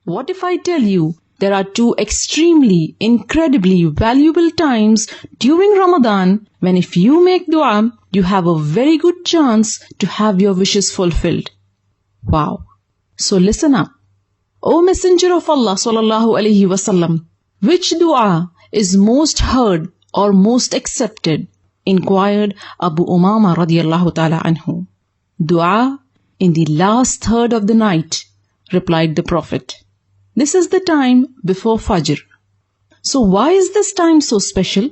What if I tell you there are two extremely, incredibly valuable times during Ramadan when if you make dua, you have a very good chance to have your wishes fulfilled. Wow. So listen up. O Messenger of Allah sallallahu alaihi wasallam, which dua is most heard or most accepted? Inquired Abu Umama radiyallahu ta'ala anhu. Dua in the last third of the night, replied the Prophet. This is the time before Fajr. So why is this time so special?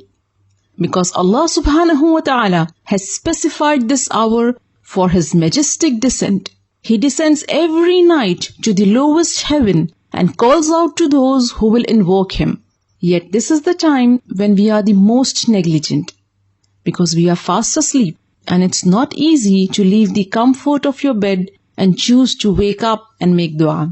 Because Allah subhanahu wa ta'ala has specified this hour for His majestic descent. He descends every night to the lowest heaven and calls out to those who will invoke Him. Yet this is the time when we are the most negligent, because we are fast asleep and it's not easy to leave the comfort of your bed and choose to wake up and make dua.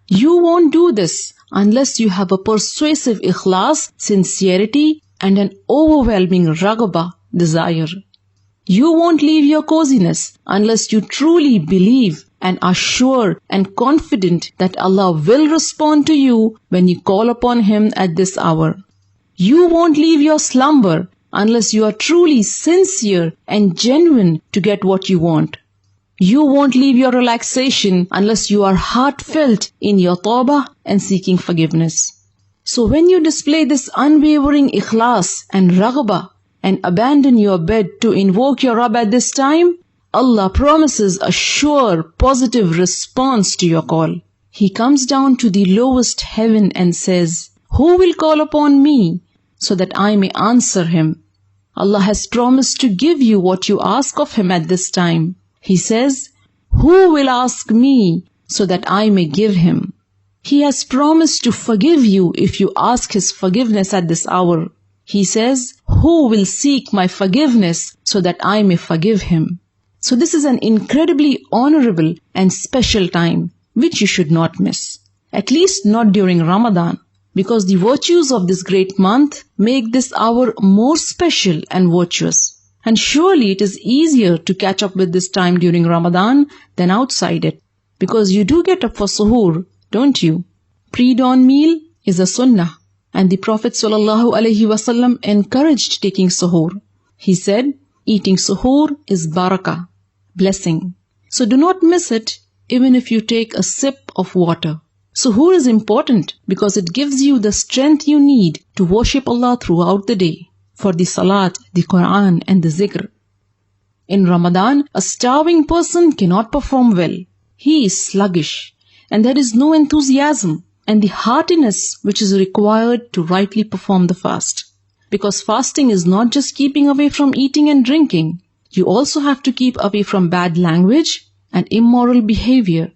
You won't do this unless you have a persuasive ikhlas, sincerity and an overwhelming raghaba, desire. You won't leave your coziness unless you truly believe and are sure and confident that Allah will respond to you when you call upon Him at this hour. You won't leave your slumber unless you are truly sincere and genuine to get what you want. You won't leave your relaxation unless you are heartfelt in your tawbah and seeking forgiveness. So when you display this unwavering ikhlas and raghbah and abandon your bed to invoke your Rabb at this time, Allah promises a sure, positive response to your call. He comes down to the lowest heaven and says, "Who will call upon me so that I may answer him?" Allah has promised to give you what you ask of Him at this time. He says, "Who will ask me so that I may give him?" He has promised to forgive you if you ask His forgiveness at this hour. He says, "Who will seek my forgiveness so that I may forgive him?" So this is an incredibly honorable and special time which you should not miss. At least not during Ramadan, because the virtues of this great month make this hour more special and virtuous. And surely it is easier to catch up with this time during Ramadan than outside it, because you do get up for suhoor, don't you? Pre-dawn meal is a sunnah, and the Prophet ﷺ encouraged taking suhoor. He said, eating suhoor is barakah, blessing. So do not miss it even if you take a sip of water. Suhoor is important because it gives you the strength you need to worship Allah throughout the day, for the salat, the Quran and the zikr. In Ramadan, a starving person cannot perform well. He is sluggish and there is no enthusiasm and the heartiness which is required to rightly perform the fast. Because fasting is not just keeping away from eating and drinking. You also have to keep away from bad language and immoral behavior.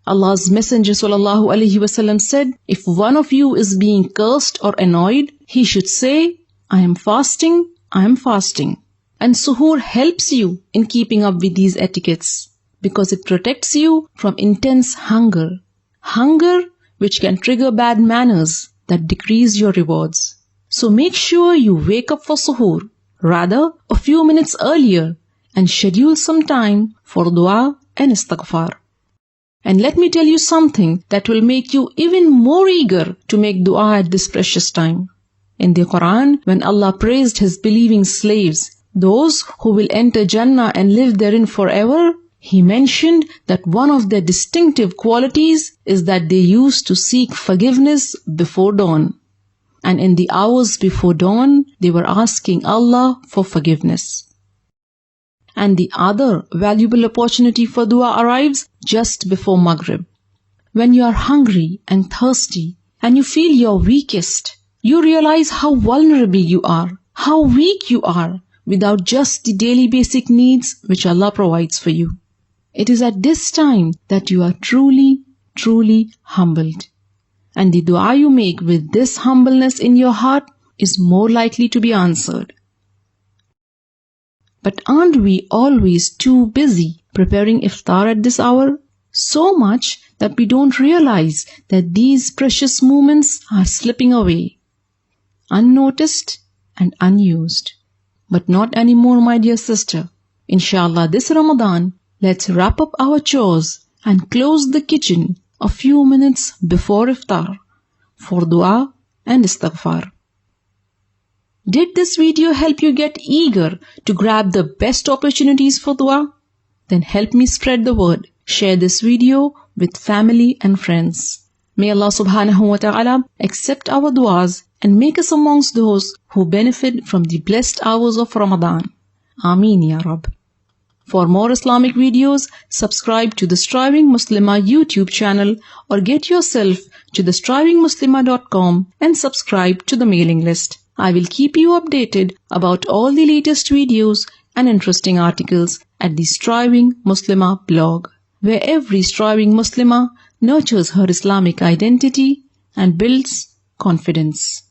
Allah's Messenger ﷺ said, if one of you is being cursed or annoyed, he should say, "I am fasting, I am fasting." And suhoor helps you in keeping up with these etiquettes because it protects you from intense hunger. Hunger which can trigger bad manners that decrease your rewards. So make sure you wake up for suhoor, rather a few minutes earlier, and schedule some time for dua and istighfar. And let me tell you something that will make you even more eager to make dua at this precious time. In the Quran, when Allah praised His believing slaves, those who will enter Jannah and live therein forever, He mentioned that one of their distinctive qualities is that they used to seek forgiveness before dawn. And in the hours before dawn, they were asking Allah for forgiveness. And the other valuable opportunity for dua arrives just before Maghrib. When you are hungry and thirsty and you feel your weakest, you realize how vulnerable you are, how weak you are without just the daily basic needs which Allah provides for you. It is at this time that you are truly, truly humbled. And the dua you make with this humbleness in your heart is more likely to be answered. But aren't we always too busy preparing iftar at this hour? So much that we don't realize that these precious moments are slipping away, unnoticed and unused. But not anymore, my dear sister. Inshallah, this Ramadan, let's wrap up our chores and close the kitchen a few minutes before iftar for dua and istighfar. Did this video help you get eager to grab the best opportunities for dua? Then help me spread the word. Share this video with family and friends. May Allah subhanahu wa ta'ala accept our duas and make us amongst those who benefit from the blessed hours of Ramadan. Ameen Ya Rab. For more Islamic videos, subscribe to the Striving Muslimah YouTube channel or get yourself to thestrivingmuslimah.com and subscribe to the mailing list. I will keep you updated about all the latest videos and interesting articles at the Striving Muslimah blog, where every striving Muslimah nurtures her Islamic identity and builds confidence.